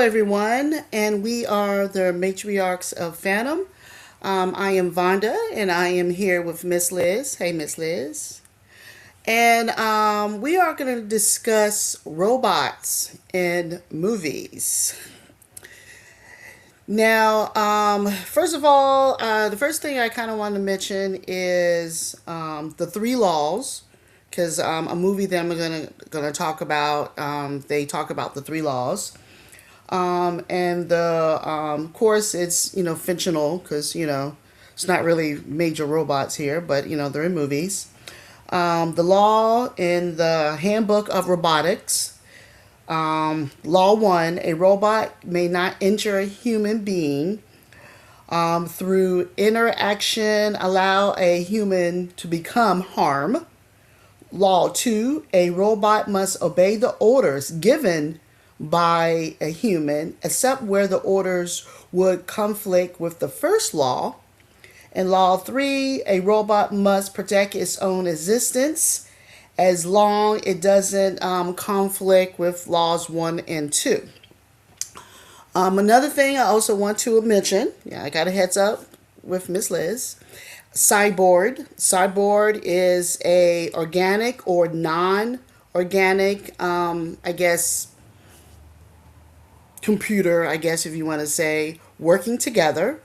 everyone, and we are the matriarchs of Phantom. I am Vonda, and I am here with Miss Liz. Hey, Miss Liz. And we are going to discuss robots in movies. Now, first of all, the first thing I kind of want to mention is the three laws, because a movie that I'm gonna talk about, they talk about the three laws. And the of course it's fictional because it's not really major robots here, but they're in movies. The law in the Handbook of Robotics. Law one: a robot may not injure a human being through interaction. Allow a human to become harm. Law two: a robot must obey the orders given by a human, except where the orders would conflict with the first law. And law three: a robot must protect its own existence as long it doesn't conflict with laws one and two. Another thing I also want to mention, yeah, I got a heads up with Miss Liz. Cyborg. Cyborg is a organic or non-organic, I guess, computer, I guess if you want to say, working together.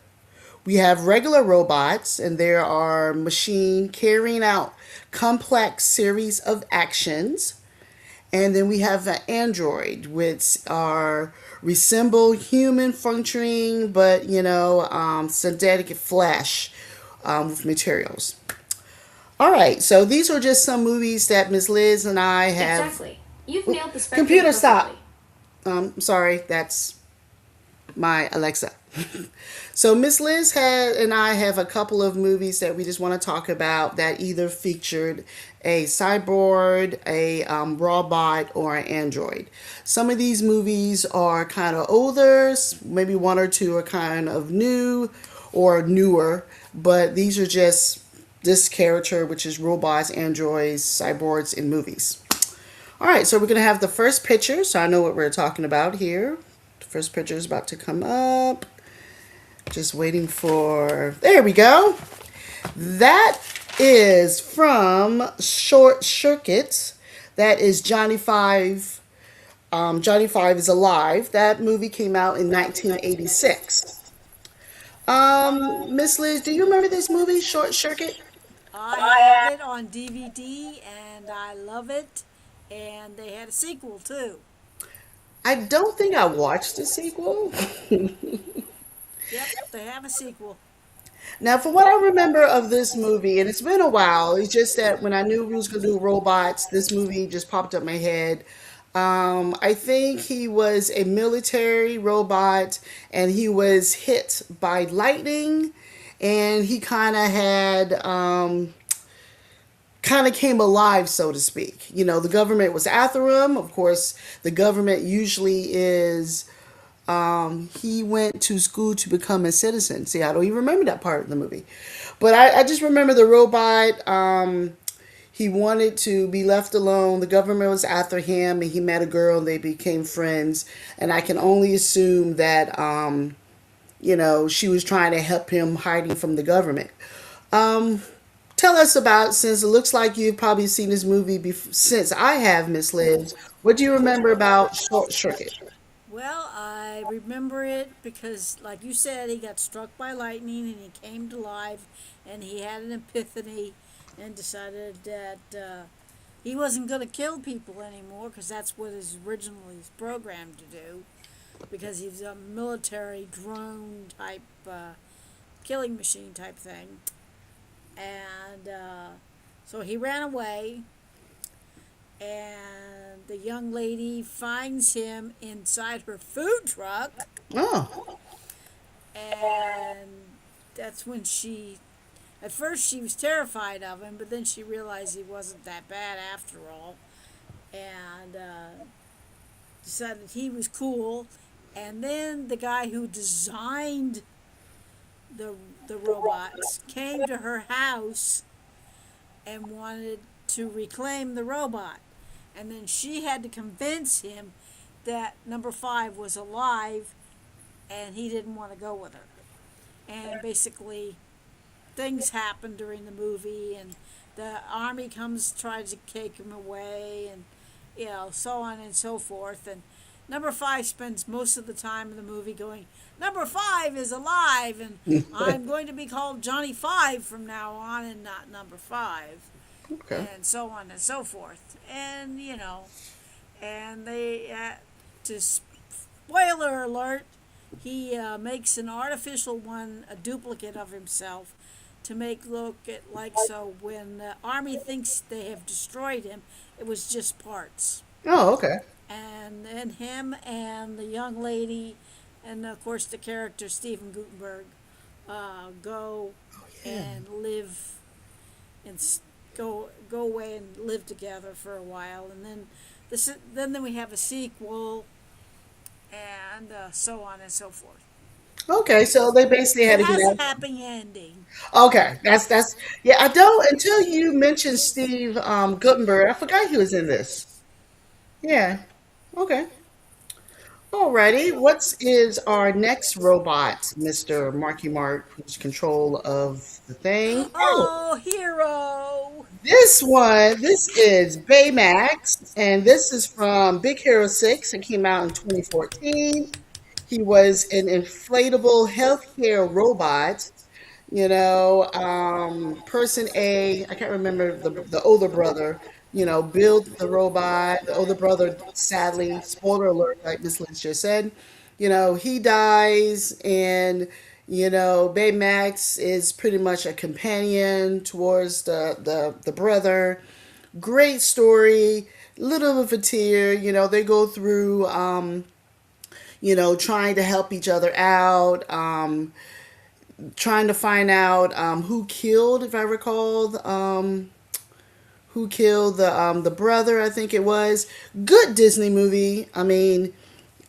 We have regular robots, and there are machine carrying out complex series of actions. And then we have an android, which are resemble human functioning, but synthetic flesh with materials. All right, so these are just some movies that Ms. Liz and I have. Exactly. You've nailed the spectrum Computer, stop. perfectly. Sorry, that's my Alexa. So Miss Liz had and I have a couple of movies that we just want to talk about that either featured a cyborg, a robot, or an android. Some of these movies are kind of older, maybe one or two are kind of new or newer, but these are just this character, which is robots, androids, cyborgs in movies. All right, so we're going to have the first picture, so I know what we're talking about here. The first picture is about to come up. Just waiting for. There we go. That is from Short Circuit. That is Johnny Five. Johnny Five is Alive. That movie came out in 1986. Miss Liz, do you remember this movie, Short Circuit? I have it on DVD and I love it. And they had a sequel too. I don't think I watched the sequel. Yep, they have a sequel. Now, from what I remember of this movie, and it's been a while, it's just that when I knew we was going to do robots, this movie just popped up my head. I think he was a military robot and he was hit by lightning and he kind of came alive, so to speak. The government was after him. Of course, the government usually is. He went to school to become a citizen. See, I don't even remember that part of the movie, but I just remember the robot. He wanted to be left alone. The government was after him, and he met a girl, and they became friends. And I can only assume that she was trying to help him hiding from the government. Um, Tell us about, since it looks like you've probably seen this movie since I have, Miss Liz. What do you remember about Short Circuit? Well, I remember it because, like you said, he got struck by lightning and he came to life and he had an epiphany and decided that he wasn't going to kill people anymore because that's what his originally was programmed to do because he's a military drone type killing machine type thing. And so he ran away, and the young lady finds him inside her food truck, Oh, and that's when at first she was terrified of him, but then she realized he wasn't that bad after all, and decided he was cool. And then the guy who designed the the robots came to her house and wanted to reclaim the robot. And then she had to convince him that number five was alive, and he didn't want to go with her. And basically, things happen during the movie, and the army comes tries to take him away, and so on and so forth. And number five spends most of the time in the movie going, "Number five is alive, and I'm going to be called Johnny Five from now on, and not Number Five," Okay. and so on and so forth. And and they to spoiler alert, he makes an artificial one, a duplicate of himself, to make look at like so when the army thinks they have destroyed him, it was just parts. Oh, okay. And then him and the young lady, and of course the character Stephen Gutenberg, go Yeah. and live and go away and live together for a while, and then then we have a sequel, and so on and so forth. Okay, so they basically had It to get has a out. happy ending. Okay, that's yeah. I don't until you mentioned Steve Guttenberg. I forgot he was in this. Yeah. Okay. Alrighty. What is our next robot, Mister Marky Mark, who's control of the thing? Oh, Oh, hero! this one. This is Baymax, and this is from Big Hero 6. It came out in 2014. He was an inflatable healthcare robot. Person A, I can't remember the older brother, built the robot. The older brother, sadly, spoiler alert, like Miss Lynch just said, he dies, and, Baymax is pretty much a companion towards the brother. Great story, little of a tear, they go through, trying to help each other out. Trying to find out who killed, if I recall, who killed the brother. I think it was good Disney movie. I mean,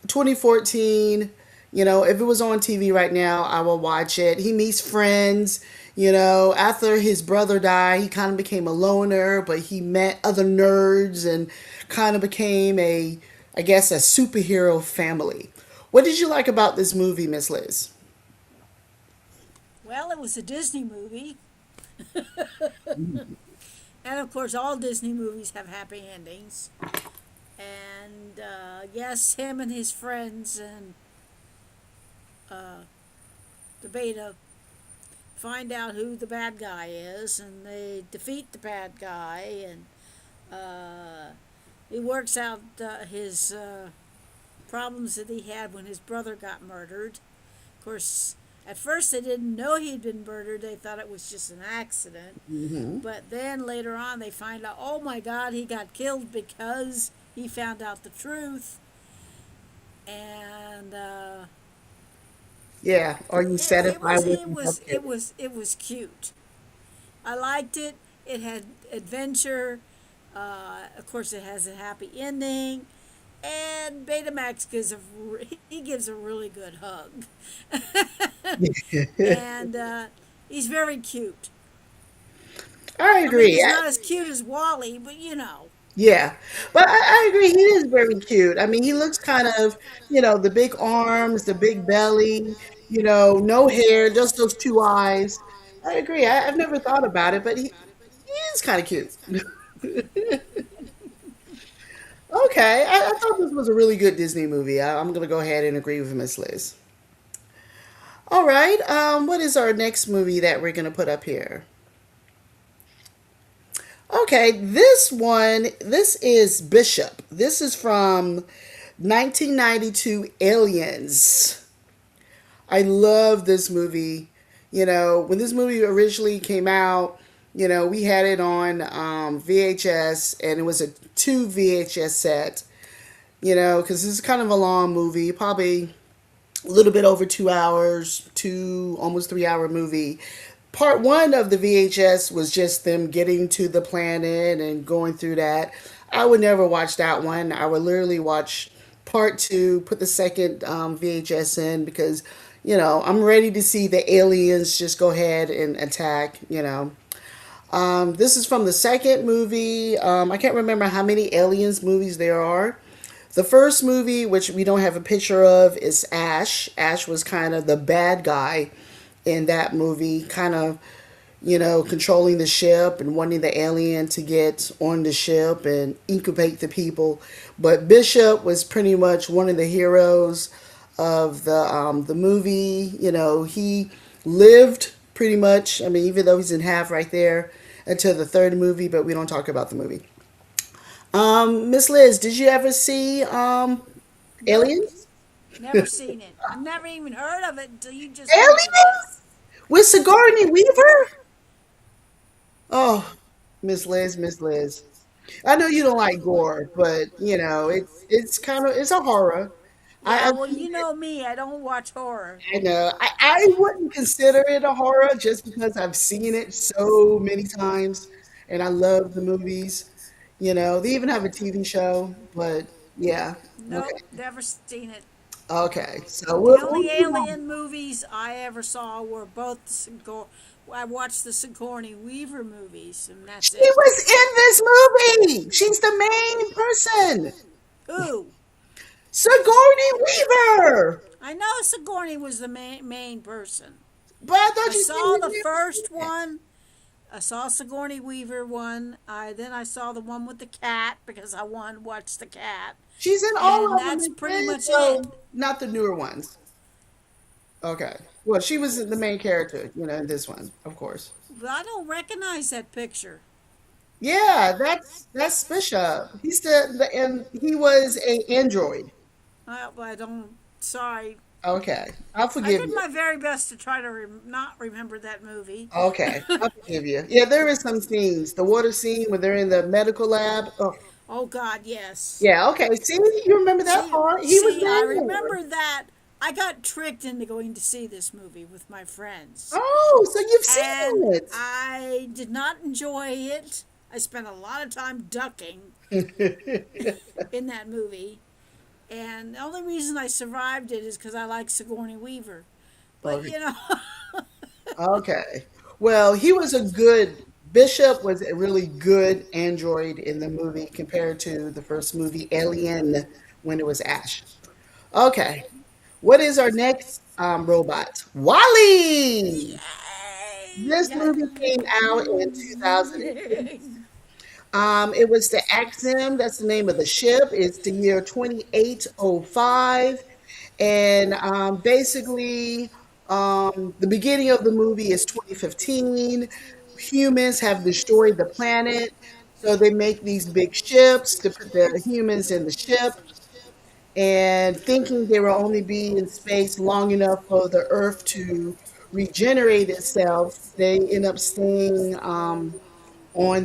2014. If it was on TV right now, I will watch it. He meets friends. After his brother died, he kind of became a loner, but he met other nerds and kind of became I guess, a superhero family. What did you like about this movie, Miss Liz? Well, it was a Disney movie, and of course, all Disney movies have happy endings. And yes, him and his friends and uh, the beta find out who the bad guy is, and they defeat the bad guy, and he works out his problems that he had when his brother got murdered. Of course, at first they didn't know he'd been murdered. They thought it was just an accident. Hmm. But then later on they find out, oh my God, he got killed because he found out the truth. And Yeah. Are you it satisfied was with it the was healthcare? it was it was cute. I liked it. It had adventure. Of course, it has a happy ending. And Betamax he gives a really good hug, and he's very cute. I I mean, agree. he's not as cute as Wally, but Yeah, but I agree. He is very cute. I mean, he looks kind of, the big arms, the big belly, no hair, just those two eyes. I agree. I've never thought about it, but he is kind of cute. Okay, I thought this was a really good Disney movie. I'm going to go ahead and agree with Miss Liz. All right, what is our next movie that we're going to put up here? Okay, this is Bishop. This is from 1992 Aliens. I love this movie. When this movie originally came out, we had it on VHS, and it was a two VHS set, because this is kind of a long movie, probably a little bit over 2 hours, two, almost 3 hour movie. Part one of the VHS was just them getting to the planet and going through that. I would never watch that one. I would literally watch part two, put the second VHS in because, I'm ready to see the aliens just go ahead and attack. This is from the second movie. I can't remember how many aliens movies there are. The first movie, which we don't have a picture of, is Ash. Ash was kind of the bad guy in that movie, kind of, controlling the ship and wanting the alien to get on the ship and incubate the people. But Bishop was pretty much one of the heroes of the movie. He lived pretty much. I mean, even though he's in half right there until the third movie, but we don't talk about the movie. Miss Liz, did you ever see Nope, Aliens? never seen it. I've never even heard of it until you just mentioned it. Aliens with Sigourney Weaver? Oh, Miss Liz, Miss Liz. I know you don't like gore, but it's kind of it's a horror. Yeah, I've well, seen you it. know me, I don't watch horror. I know. I wouldn't consider it a horror just because I've seen it so many times, and I love the movies. They even have a TV show, but yeah. Nope, Okay. never seen it. Okay. So The we'll only move on. alien movies I ever saw were both I watched the Sigourney Weaver movies, and that's She it. was in this movie. She's the main person. Ooh, Sigourney Weaver. I know Sigourney was the main person. But I thought I you said saw you the never seen first it. one. I saw Sigourney Weaver one. Then I saw the one with the cat because I wanted to watch the cat, She's in all and of them. that's pretty much it. So not the newer ones. Okay. Well, she was the main character, in this one, of course. But I don't recognize that picture. Yeah, that's Bishop. He's the and he was a android. I don't. Sorry, Okay, I'll I forgive did you. my very best to try to not remember that movie. Okay, I'll forgive you. Yeah, there is some scenes. The water scene where they're in the medical lab. Oh, Oh God, yes. yeah. Okay. See, you remember that See, part? He was see, I there. remember that. I got tricked into going to see this movie with my friends, Oh, so you've and seen I did not enjoy it. I spent a lot of time ducking it. in that movie, and the only reason I survived it is because I like Sigourney Weaver. But Okay. Okay. Well, he was a good Bishop was a really good android in the movie compared to the first movie Alien when it was Ash. Okay. What is our next robot? Wally. This movie came out in 2006. It was the Axim. That's the name of the ship. It's the year 2805. And basically, the beginning of the movie is 2015. Humans have destroyed the planet. So they make these big ships to put the humans in the ship. And thinking they will only be in space long enough for the Earth to regenerate itself, they end up staying on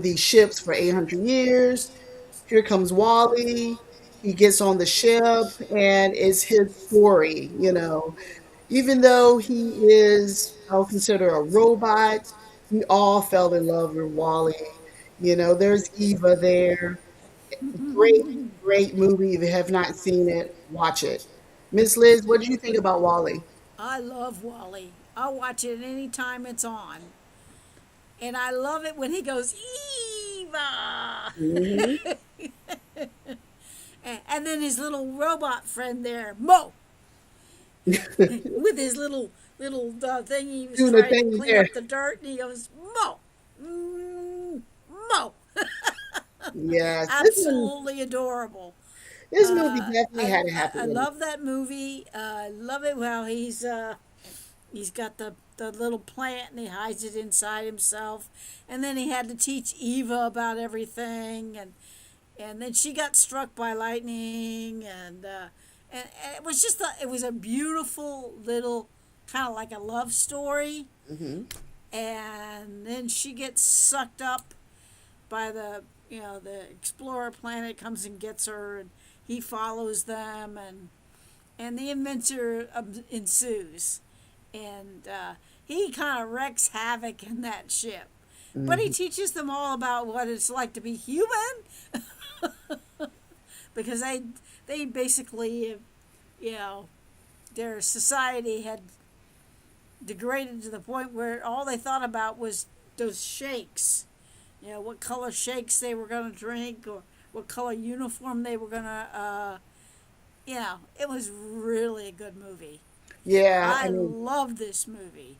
these ships for 800 years. Here comes Wally. He gets on the ship, and it's his story. Even though he is, I'll consider a robot, we all fell in love with Wally. There's Eva there. Great, great movie. If you have not seen it, watch it. Miss Liz, what do you think about Wally? I love Wally. I'll watch it anytime it's on. And I love it when he goes, Eva! Hmm. And then his little robot friend there, Mo, with his little thing he was Doing the trying to thing clean there. up the dirt, and he goes, Mo! Mo! Yes, Absolutely adorable. this movie definitely I, had a I, happy I ending. love that movie. I love it how he's got the little plant and he hides it inside himself. And then he had to teach Eva about everything, and then she got struck by lightning, and it was it was a beautiful little kind of like a love story. Hmm. And then she gets sucked up by the explorer planet comes and gets her, and he follows them, and the adventure ensues, and he kind of wrecks havoc in that ship, but he Hmm. teaches them all about what it's like to be human, because they basically, you know, their society had degraded to the point where all they thought about was those shakes, what color shakes they were going to drink, or what color uniform they were going to it was really a good movie. Yeah, I I mean, love this movie.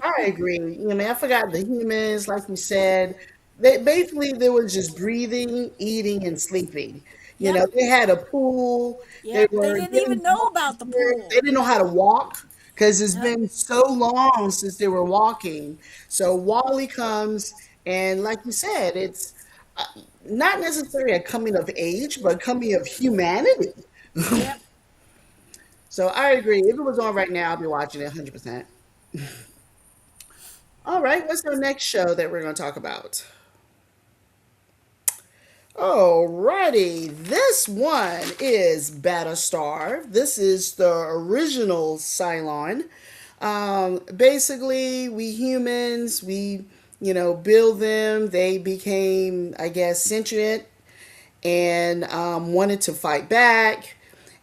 I agree. I mean, I forgot the humans, like you said. They basically they were just breathing, eating, and sleeping. Yep, They had a pool. They yep. They were didn't getting even know about the volunteers. They pool. didn't know how to walk because it's No, been so long since they were walking. So Wally comes, and like you said, it's uh, not necessarily a coming of age, but coming of humanity. yep. So I agree. If it was on right now, I'd be watching it 100%. All right, what's our next show that we're going to talk about? Alrighty, this one is Battlestar. This is the original Cylon. Basically, we humans, build them. They became, I guess, sentient and wanted to fight back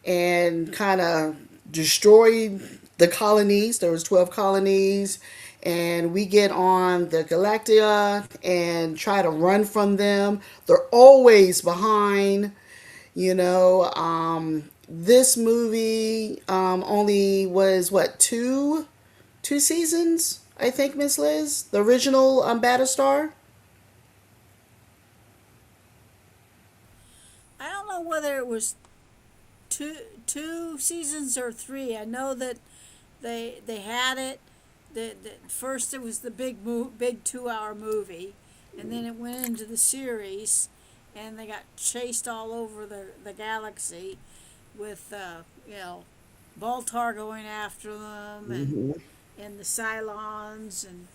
and kind of destroy the colonies. There was 12 colonies, and we get on the Galactica and try to run from them. They're always behind. This movie only was what two seasons, I think, Miss Liz, the original Battlestar. I don't know whether it was two seasons or three. I know that they had it. First it was the big 2 hour movie, and then it went into the series, and they got chased all over the galaxy with Baltar going after them, and the Cylons, and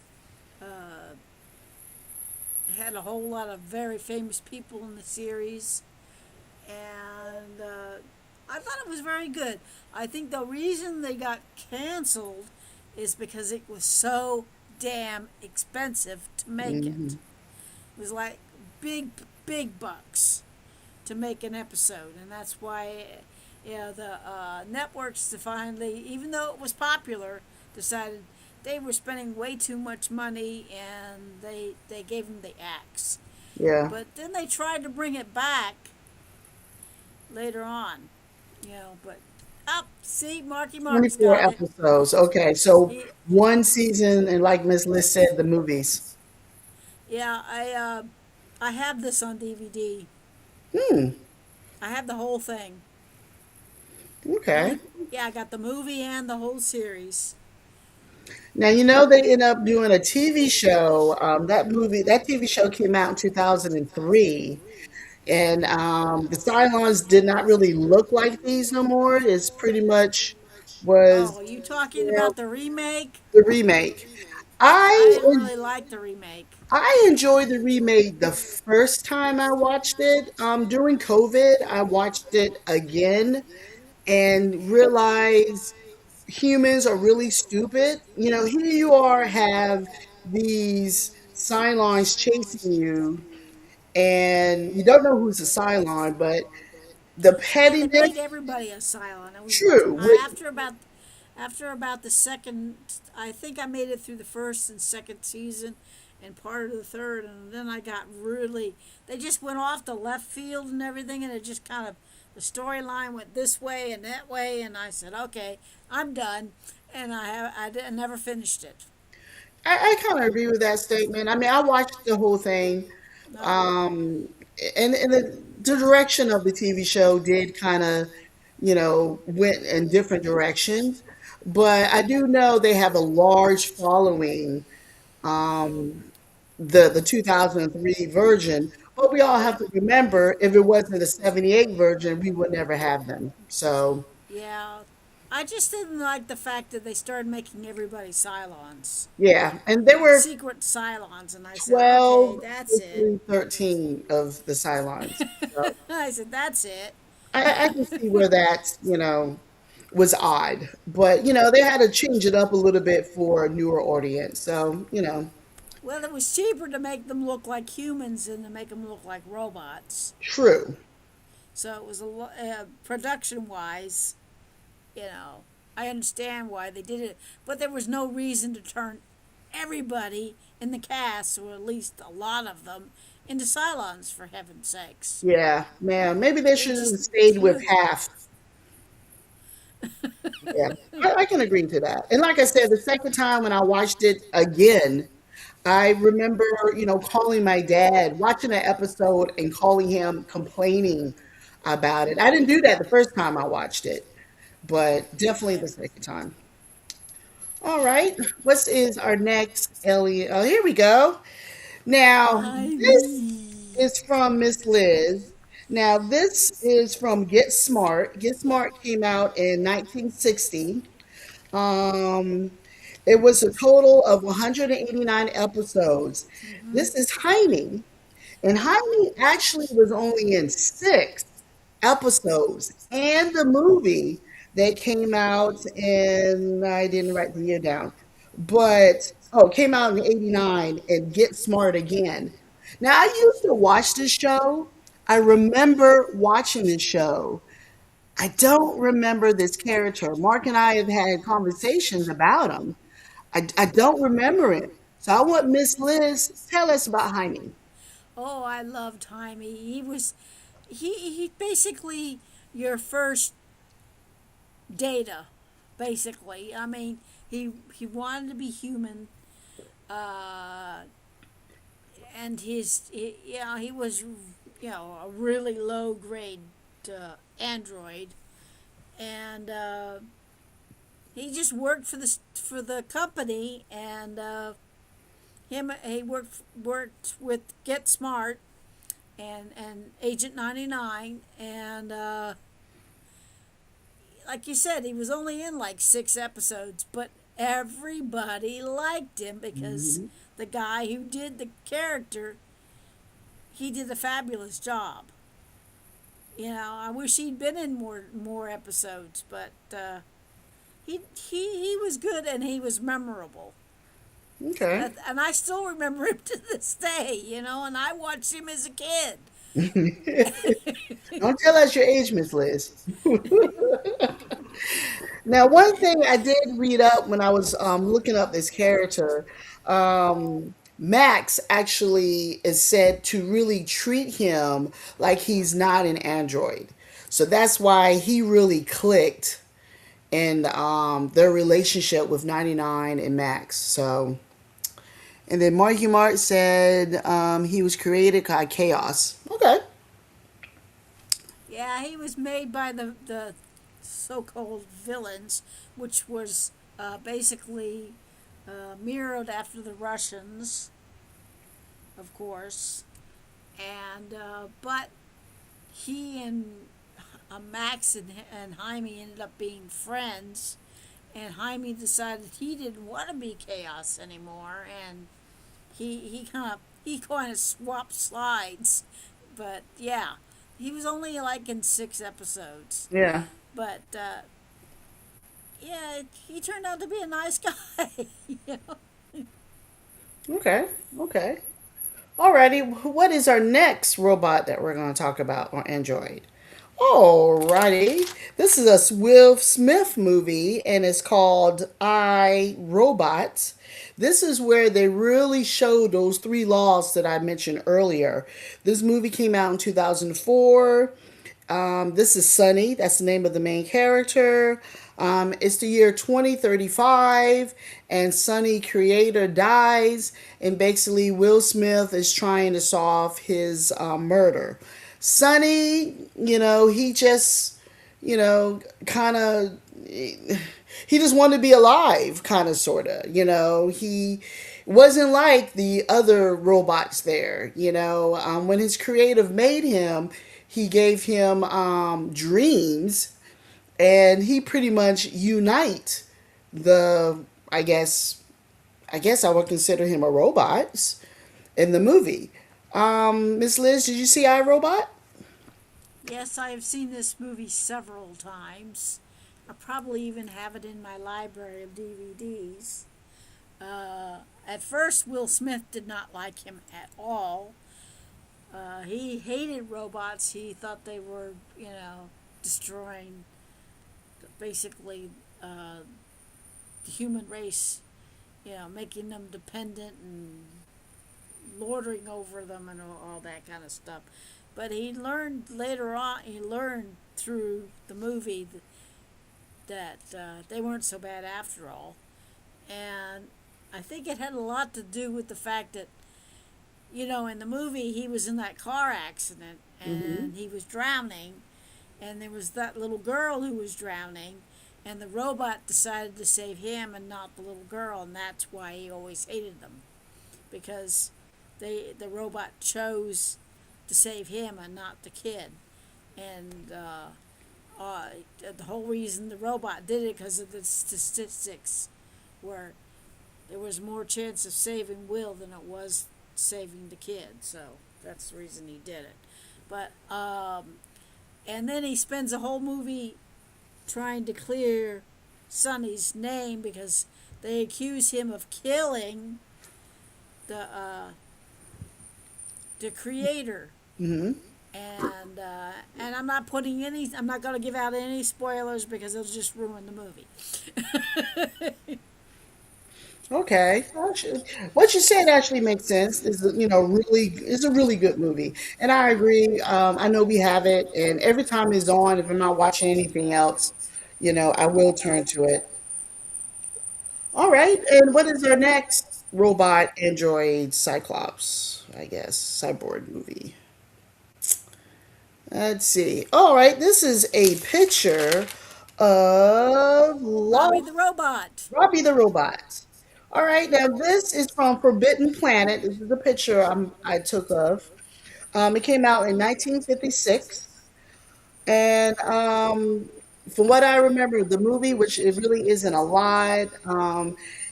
had a whole lot of very famous people in the series, and I thought it was very good. I think the reason they got canceled is because it was so damn expensive to make it. It was like big, big bucks to make an episode, and that's why the networks finally, even though it was popular, decided they were spending way too much money, and they gave them the axe. Yeah. But then they tried to bring it back later on, but up, see, Marky Mark's 24 got it. episodes. Okay, so He, one season, and like Miss Liz said, the movies. yeah, I have this on DVD. Hmm. I have the whole thing. Okay. Yeah, I got the movie and the whole series. Now they end up doing a TV show. That TV show came out in 2003, and the Cylons did not really look like these no more. It's pretty much Oh, was are you talking yeah, about the remake? the remake. I I didn't really like the remake. I enjoyed the remake the first time I watched it. During COVID, I watched it again and realized humans are really stupid. Here you are, have these Cylons chasing you, and you don't know who's a Cylon, but the Yeah, they made pettiness, everybody a silent. It was true. after about the second. I think I made it through the first and second season, and part of the third, and then I got really. They just went off the left field and everything, and it just kind of the storyline went this way and that way, and I said, okay, I'm done, and I never finished it. I kind of agree with that statement. I mean, I watched the whole thing, No, um, and the direction of the TV show did kind of, went in different directions. But I do know they have a large following, um, the 2003 version. But we all have yeah, to remember, if it wasn't the 78 version, we would never have them. So yeah. I just didn't like the fact that they started making everybody Cylons. yeah, and there were Secret Cylons, and I said, okay, 12, that's it. actually 13 of the Cylons. So I said, that's it. I can see where that, was odd. But, they had to change it up a little bit for a newer audience. So, Well, it was cheaper to make them look like humans than to make them look like robots. true. So it was production wise, you know, I understand why they did it, but there was no reason to turn everybody in the cast, or at least a lot of them, into Cylons, for heaven's sakes. Yeah, man. Maybe they It should have just stayed with threw half. Yeah, I can agree to that. And like I said, the second time when I watched it again, I remember, calling my dad, watching that episode and calling him, complaining about it. I didn't do that the first time I watched it, but definitely the second time. All right, what is our next Elliot? Oh, here we go. Now, I this mean, is from Miss Liz. Now, this is from Get Smart. Get Smart came out in 1960. Um, it was a total of 189 episodes. This is Jaime, and Jaime actually was only in six episodes, and the movie that came out in, I didn't write the year down, but came out in '89 and Get Smart Again. Now, I used to watch this show. I remember watching this show. I don't remember this character. Mark and I have had conversations about him. I don't remember him. So I want Miss Liz tell us about Jaime. oh, I loved Jaime. He basically your first data, basically. I mean, he wanted to be human, uh, and he was a really low grade android, and he just worked for the company, and he worked with Get Smart and Agent 99, and like you said, he was only in like 6 episodes, but everybody liked him because Mhm. the guy who did the character, he did a fabulous job. I wish he'd been in more episodes, but he was good and he was memorable. Okay. And I still remember him to this day, and I watched him as a kid. Don't tell us your age, Miss Liz. Now, one thing I did read up when I was looking up this character, Max actually is said to really treat him like he's not an android. So that's why he really clicked in their relationship with 99 and Max. So, and then Marky Mark said he was created by Chaos. Okay. Yeah, he was made by the so-called villains, which was basically mirrored after the Russians, of course, and but he and Max and Jaime ended up being friends, and Jaime decided he didn't want to be Chaos anymore, and he kind of swapped sides, but yeah, he was only like in 6 episodes, Yeah. but yeah, he turned out to be a nice guy. you know? Okay. Okay. Alrighty. What is our next robot that we're going to talk about on Android? Alrighty. This is a Will Smith movie and it's called I Robot. This is where they really show those three laws that I mentioned earlier. This movie came out in 2004. This is Sunny. That's the name of the main character. It's the year 2035, and Sunny creator dies, and basically Will Smith is trying to solve his murder. Sunny, he just, kind of, he just wanted to be alive, kind of, sort of. He wasn't like the other robots there. When his creative made him, he gave him dreams, and he pretty much unite the. I guess I would consider him a robot in the movie. Miss Liz, did you see iRobot? Yes, I have seen this movie several times. I probably even have it in my library of DVDs. At first, Will Smith did not like him at all. He hated robots. He thought they were, destroying basically the human race, making them dependent and lording over them and all that kind of stuff. But he learned later on, he learned through the movie that they weren't so bad after all. And I think it had a lot to do with the fact that, in the movie, he was in that car accident Mm-hmm. and he was drowning, and there was that little girl who was drowning, and the robot decided to save him and not the little girl, and that's why he always hated them, because the robot chose to save him and not the kid. And uh, the whole reason the robot did it because of the statistics, where there was more chance of saving Will than it was saving the kid. So that's the reason he did it. But and then he spends a whole movie trying to clear Sonny's name because they accuse him of killing the uh, the creator. Mm-hmm. And I'm not going to give out any spoilers because it'll just ruin the movie. Okay. What you said actually makes sense. Is really it's a really good movie, and I agree. I know we have it, and every time it's on, if I'm not watching anything else, I will turn to it. All right. And what is our next robot android Cyclops? I guess cyborg movie. Let's see. All right. This is a picture of Robbie the Robot. Robbie the robot. All right, now this is from Forbidden Planet. This is the picture I took of. It came out in 1956, and from what I remember, the movie, which it really isn't a lot,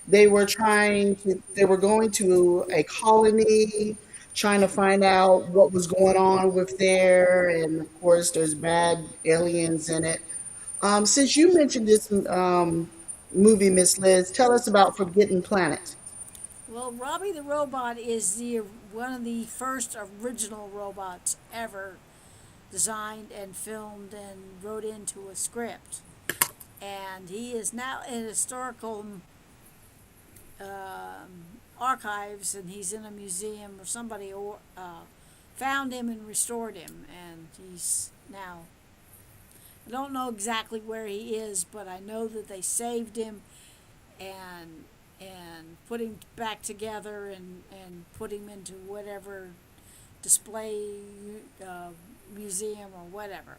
they were going to a colony, trying to find out what was going on with there, and of course, there's bad aliens in it. Since you mentioned this movie, Miss Liz, tell us about Forbidden Planet. Well, Robbie the Robot is the one of the first original robots ever designed and filmed and wrote into a script. And he is now in historical archives, and he's in a museum, or somebody found him and restored him, and he's now. I don't know exactly where he is, but I know that they saved him and put him back together and put him into whatever display uh, museum or whatever.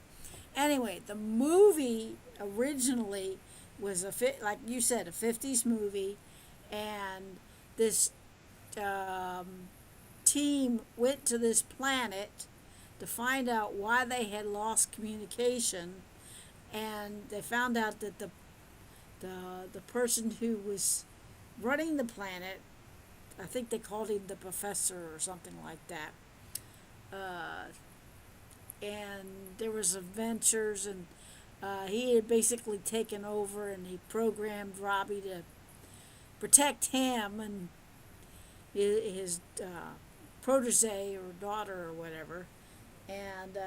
Anyway, the movie originally was like you said, a '50s movie, and this um, team went to this planet to find out why they had lost communication, and they found out that the person who was running the planet, I think they called him the professor or something like that. Uh, and there was adventures, and he had basically taken over, and he programmed Robbie to protect him and his protege or daughter or whatever. And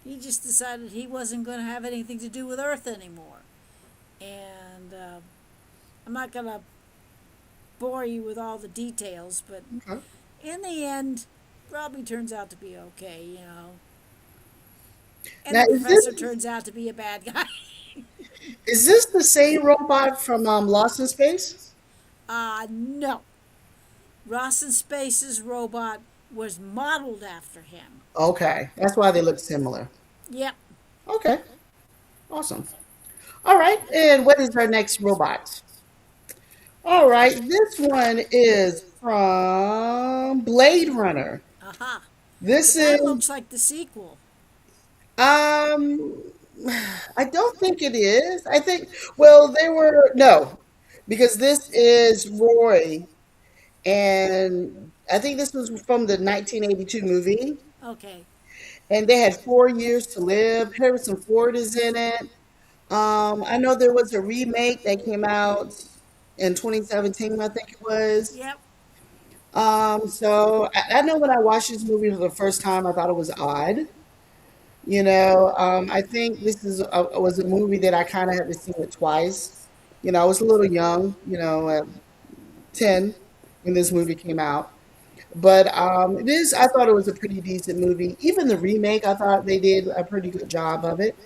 he just decided he wasn't going to have anything to do with Earth anymore. And I'm not going to bore you with all the details, but Okay. in the end, Robbie turns out to be okay. And Now, the professor turns out to be a bad guy. is this the same robot from Lost in Space? No. Ross in Space's robot was modeled after him. Okay, that's why they look similar. Yep. Okay, awesome. All right, and what is our next robot? All right, this one is from Blade Runner. Aha. This But that is looks like the sequel. um I don't think it is. I think well they were no, because this is Roy, and I think this was from the 1982 movie, Okay. and they had 4 years to live. Harrison Ford is in it. I know there was a remake that came out in 2017, I think it was. Yep. So I know when I watched this movie for the first time, I thought it was odd. I think this was a movie that I kind of had to see it twice. I was a little young, at 10 when this movie came out. But I thought it was a pretty decent movie. Even the remake, I thought they did a pretty good job of it.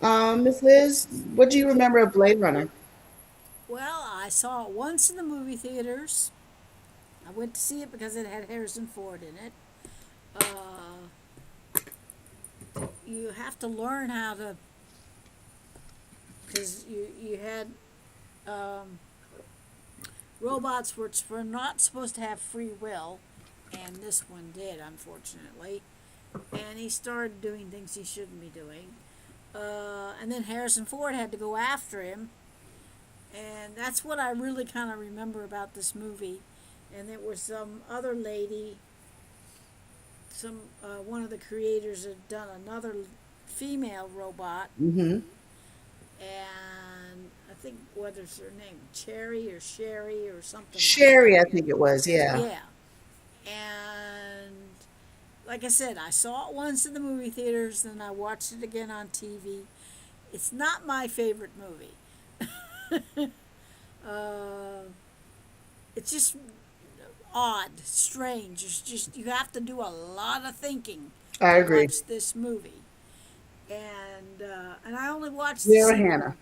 Miss Liz, what do you remember of Blade Runner? Well, I saw it once in the movie theaters. I went to see it because it had Harrison Ford in it. Uh, you have to learn how to, because you had um, robots which were not supposed to have free will, and this one did, unfortunately. And he started doing things he shouldn't be doing. And then Harrison Ford had to go after him, and that's what I really kind of remember about this movie. And there was some other lady, some one of the creators had done another female robot, Mm-hmm. and I think what's her name, Cherry or Sherry or something like Sherry, that. I think it was. Yeah. Yeah, and like I said, I saw it once in the movie theaters, then I watched it again on TV. It's not my favorite movie. Uh, it's just odd, strange. It's just you have to do a lot of thinking I to agree. watch this movie. And I only watched the Sarah sequel. Hannah.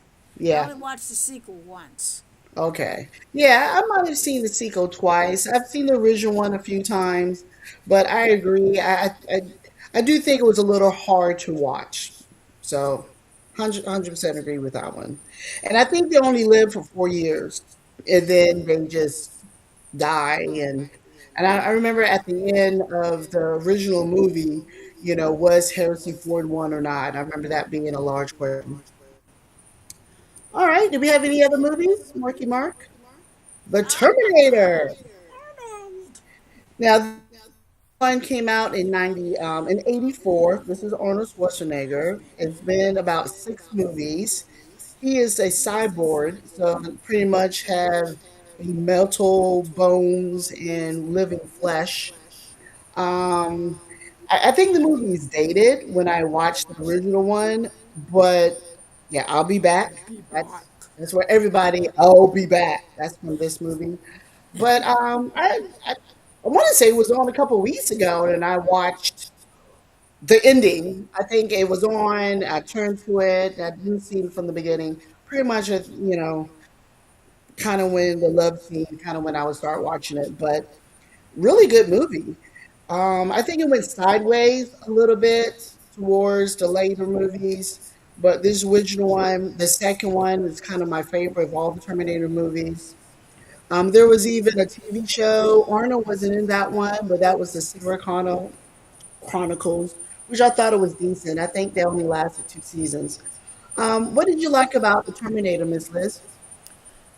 I Yeah. only watched the sequel once. Okay. Yeah, I might have seen the sequel twice. I've seen the original one a few times, but I agree. I do think it was a little hard to watch. So, 100% agree with that one. And I think they only lived for 4 years, and then they just die. And I remember at the end of the original movie, was Harrison Ford one or not? I remember that being a large question. All right. Do we have any other movies, Marky Mark? The Terminator. Arnold. Now, one came out in 84. This is Arnold Schwarzenegger. It's been about 6 movies. He is a cyborg, so pretty much have a metal bones and living flesh. Um, I think the movie is dated when I watched the original one, but yeah, I'll be back. Be That's back. that's where everybody. I'll be back. That's from this movie. But I want to say it was on a couple of weeks ago, and I watched the ending. I think it was on. I turned to it. I didn't see it from the beginning. Pretty much, kind of when the love scene, kind of when I would start watching it. But really good movie. I think it went sideways a little bit towards the later movies, but this original one, the second one, is kind of my favorite of all the Terminator movies. There was even a TV show. Arnold wasn't in that one, but that was the Sarah Connor Chronicles, which I thought it was decent. I think they only lasted 2 seasons. What did you like about the Terminator, Miss Liz?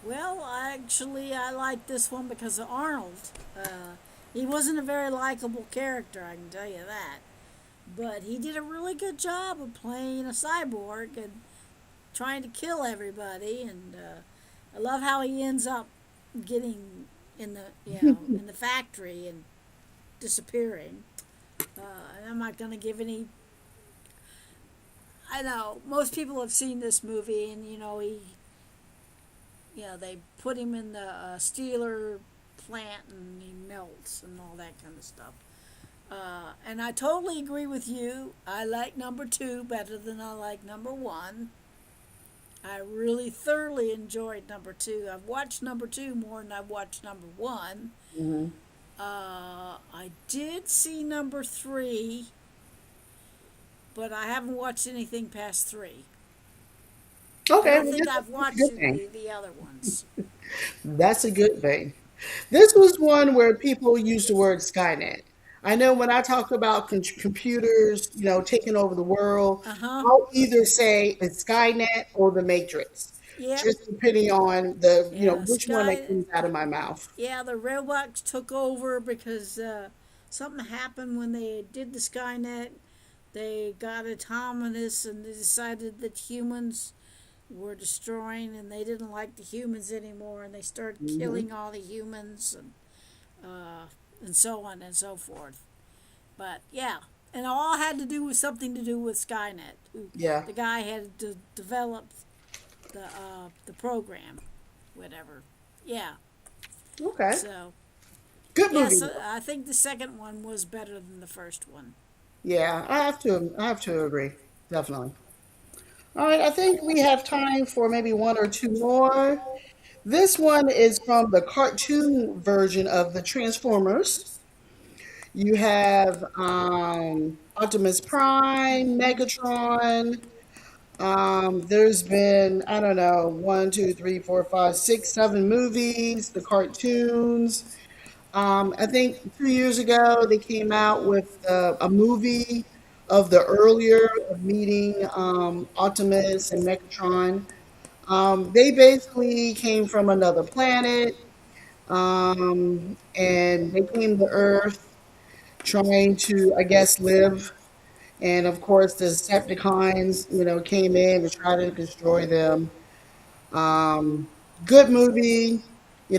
Well, actually, I like this one because of Arnold. He wasn't a very likable character, I can tell you that. But he did a really good job of playing a cyborg and trying to kill everybody. And I love how he ends up getting in the in the factory and disappearing. And I'm not going to give any. I know most people have seen this movie, and they put him in the Steeler plant and he melts and all that kind of stuff. And I totally agree with you. I like number two better than I like number one. I really thoroughly enjoyed number two. I've watched number two more than I've watched number one. Hmm. I did see number three, but I haven't watched anything past three. I Okay, don't well, think I've that's a watched good thing. the other ones. That's a good thing. This was one where people use the word Skynet. I know when I talk about computers, taking over the world, Uh huh. I'll either say the Skynet or the Matrix, Yep. just depending on the, Yeah. which one that comes out of my mouth. Yeah, the robots took over because something happened when they did the Skynet. They got autonomous and they decided that humans were destroying and they didn't like the humans anymore and they started Hmm. killing all the humans uh, and so on and so forth. But yeah, and it all had to do with something to do with Skynet. Who Yeah. the guy had developed the program, whatever. Yeah. Okay. So Good yes, movie. I think the second one was better than the first one. Yeah, I have to agree. Definitely. All right, I think we have time for maybe one or two more. This one is from the cartoon version of the Transformers. You have Optimus Prime, Megatron. There's been, I don't know, one, two, three, four, five, six, seven movies, the cartoons. I think 2 years ago they came out with a movie of the earlier of meeting Optimus and Megatron. They basically came from another planet, and they came to Earth trying to, I guess, live. And of course, the Decepticons, came in to try to destroy them. Um, Good movie.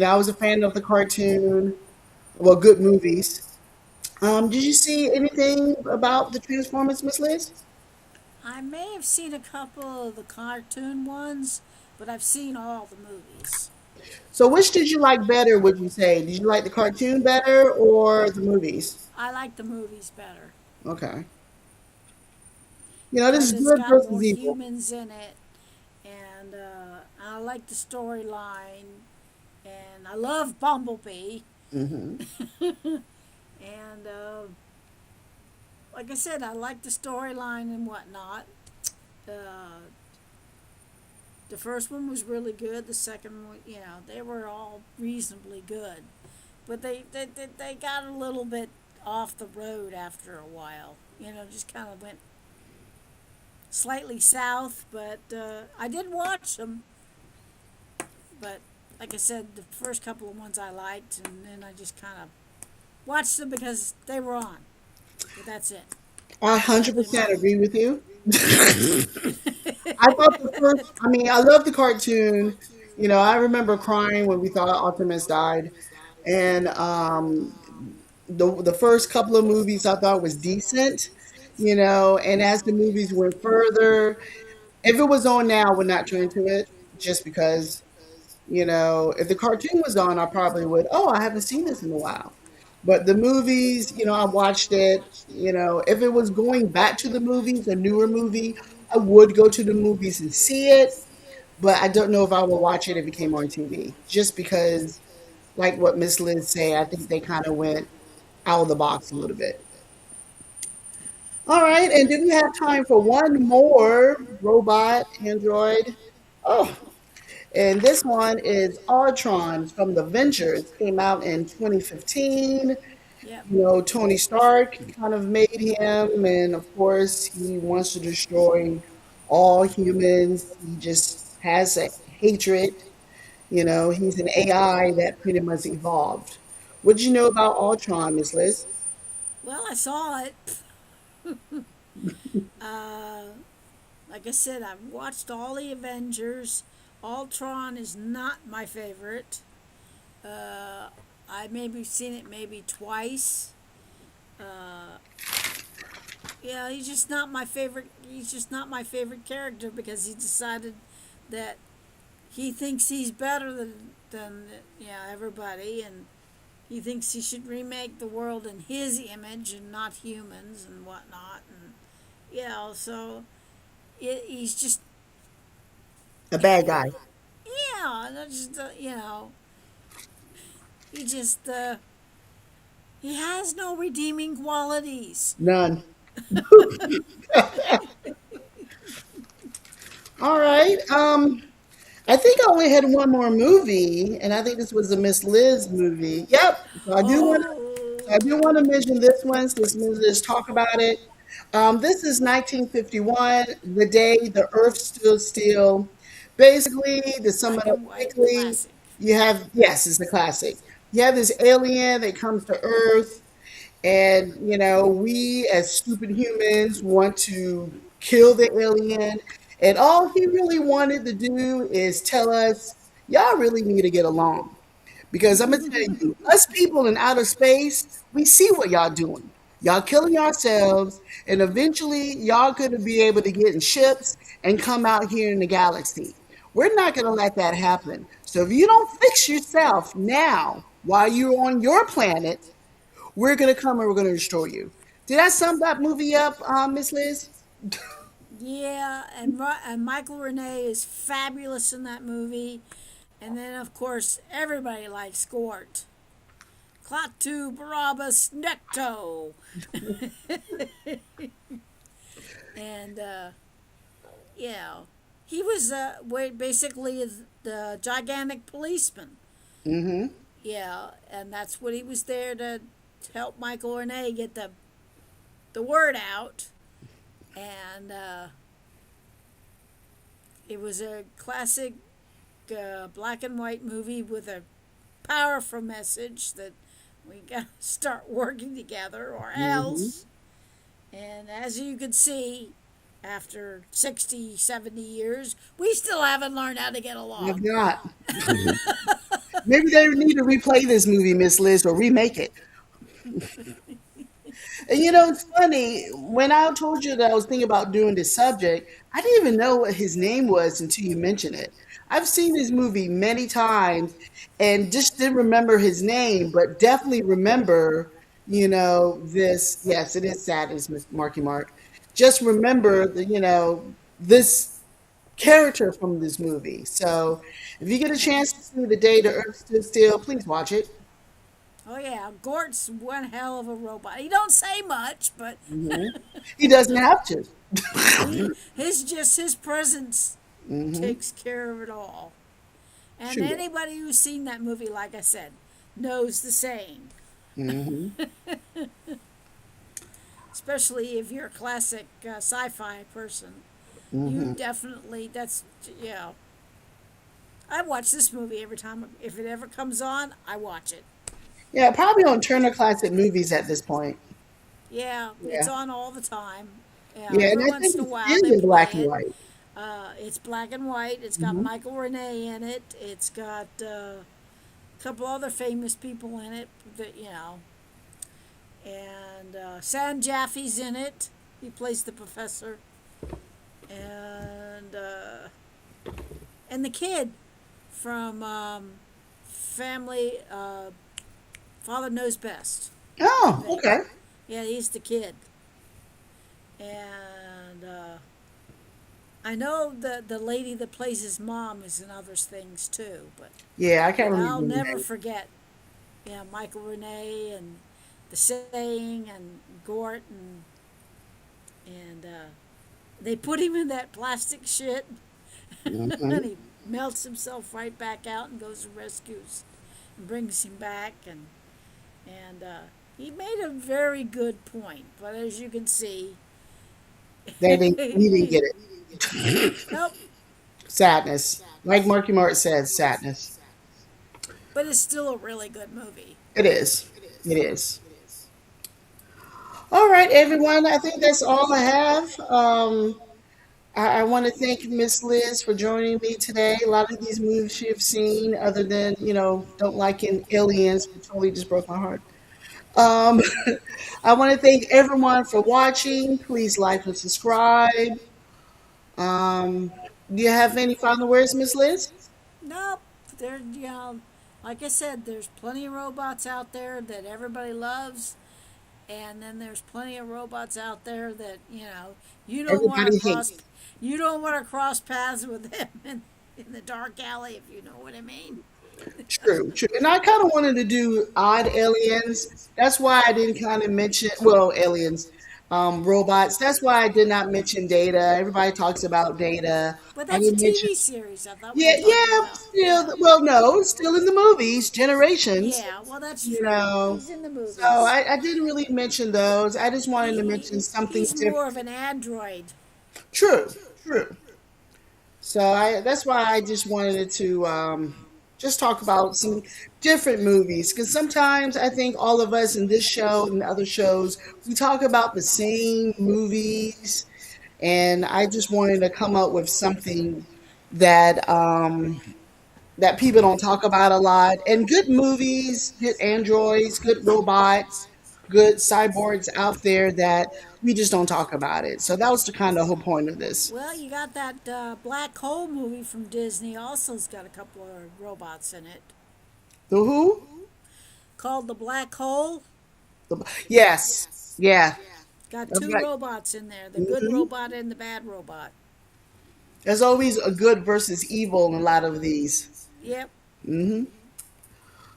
I was a fan of the cartoon. Well, good movies. Did you see anything about the Transformers, Miss Liz? I may have seen a couple of the cartoon ones, but I've seen all the movies. So, which did you like better? Would you say? Did you like the cartoon better or the movies? I like the movies better Okay. This because is it's good got versus more evil. humans in it, and I like the storyline, and I love Bumblebee, Hmm. and like I said, I like the storyline and whatnot. Uh, the first one was really good. The second one, they were all reasonably good, but they got a little bit off the road after a while. Just kind of went slightly south. But I did watch them. But like I said, the first couple of ones I liked, and then I just kind of watched them because they were on. But that's it. I Probably 100% my. agree with you. I thought the first, I mean, I love the cartoon. I remember crying when we thought Optimus died. And the first couple of movies I thought was decent, and as the movies went further, if it was on now, I would not turn to it just because, if the cartoon was on, I probably would, oh, I haven't seen this in a while. But the movies, I watched it. If it was going back to the movies, a newer movie, I would go to the movies and see it. But I don't know if I would watch it if it came on TV. Just because, like what Miss Liz say, I think they kind of went out of the box a little bit. All right, and do we have time for one more robot android? Oh, and this one is Ultron from the Avengers. Came out in 2015. Yep. Tony Stark kind of made him, and of course, he wants to destroy all humans. He just has a hatred. He's an AI that pretty much evolved. What did you know about Ultron, Miss Liz? Well, I saw it. Uh, like I said, I've watched all the Avengers. Ultron is not my favorite. Uh, I maybe seen it maybe twice. Uh, yeah, he's just not my favorite. He's just not my favorite character because he decided that he thinks he's better than everybody, and he thinks he should remake the world in his image and not humans and whatnot. And so he's just A bad guy. that's just he just he has no redeeming qualities. None. All right. I think I only had one more movie, and I think this was a Miss Liz movie. Yep. So I Oh, do want to mention this one since Miss Liz talk about it. This is 1951, the day the Earth stood still. Basically, to sum black it up and white quickly, classic. you have, yes, it's a classic. You have this alien that comes to Earth, and, we as stupid humans want to kill the alien. And all he really wanted to do is tell us, y'all really need to get along. Because I'm gonna tell you, us people in outer space, we see what y'all doing. Y'all killing yourselves, and eventually y'all gonna be able to get in ships and come out here in the galaxy. We're not gonna let that happen. So if you don't fix yourself now while you're on your planet, we're gonna come and we're gonna destroy you. Did I sum that movie up, Miss Liz? Yeah, and Michael Rene is fabulous in that movie. And then, of course, everybody likes Gort. Klaatu Barabas Necto. And, yeah, he was basically the gigantic policeman. Mm-hmm. Yeah, and that's what he was there to help Michael Rene get the word out. And it was a classic black and white movie with a powerful message that we got to start working together or Mm-hmm. else. And as you can see, after 60, 70 years, we still haven't learned how to get If along. not, maybe they need to replay this movie, Miss Liz, or remake it. And it's funny, when I told you that I was thinking about doing this subject, I didn't even know what his name was until you mentioned it. I've seen this movie many times and just didn't remember his name, but definitely remember, this. Yes, it is sad, as Miss Marky Mark. Just remember this character from this movie. So if you get a chance to see The Day the Earth Stood Still, please watch it. Oh yeah, Gort's one hell of a robot. He don't say much, but Hmm. He doesn't have to. his presence Hmm. takes care of it all. And Sure. anybody who's seen that movie, like I said, knows the saying. Hmm. Especially if you're a classic sci-fi person, you Hmm. definitely that's yeah. I watch this movie every time if it ever comes on. I watch it. Yeah, probably on Turner Classic Movies at this point. Yeah, it's Yeah. on all the time. Yeah, Yeah, and every I once think in a it's while still they in play black and it. white. It's black and white. It's got Hmm. Michael Rene in it. It's got a couple other famous people in it that and Sam Jaffe's in it. He plays the professor, and the kid from Family Father Knows Best. I Oh, think. okay. Yeah, he's the kid, and I know the lady that plays his mom is in other things too, Yeah, I can't but I'll remember the never name. forget. Yeah, Michael Rene and the saying and Gort and they put him in that plastic shit and Hmm. he melts himself right back out and goes and rescues and brings him back and he made a very good point, but as you can see, He didn't get it. nope. Sadness. Like Marky Mark said, sadness. But it's still a really good movie. It is. It is. All right, everyone. I think that's all I have. I want to thank Miss Liz for joining me today. A lot of these movies you've seen, other than, don't like in Aliens, which totally just broke my heart. Um, I want to thank everyone for watching. Please like and subscribe. Um, do you have any final words, Miss Liz? Nope. There, like I said, there's plenty of robots out there that everybody loves, and then there's plenty of robots out there that you don't want Everybody to cross. hates. You don't want to cross paths with them in the dark alley, if you know what I mean. True, true. And I kind of wanted to do odd aliens. That's why I didn't kind of mention, well, aliens, robots. That's why I did not mention Data. Everybody talks about Data. But I that's a didn't mention, TV series. I thought we yeah, were talking yeah, about. still, Yeah. well, no, still in the movies, Generations, Yeah. Well, that's you true. know. He's in the So movies. I didn't really mention those. I just wanted to mention something He's more different. of an android. True, true. So that's why I just wanted to just talk about some different movies because sometimes I think all of us in this show and other shows we talk about the same movies, and I just wanted to come up with something that that people don't talk about a lot. And good movies, good androids, good robots, good cyborgs out there that we just don't talk about it. So that was the kind of whole point of this. Well, you got that Black Hole movie from Disney. Also, has got a couple of robots in it. The who? Called The Black Hole. Yes. Yeah. Got All two right. robots in there, the good robot and the bad robot. There's always a good versus evil in a lot of these. Yep.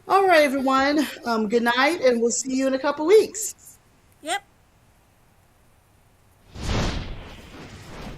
All right, everyone. Good night, and we'll see you in a couple weeks. Yep.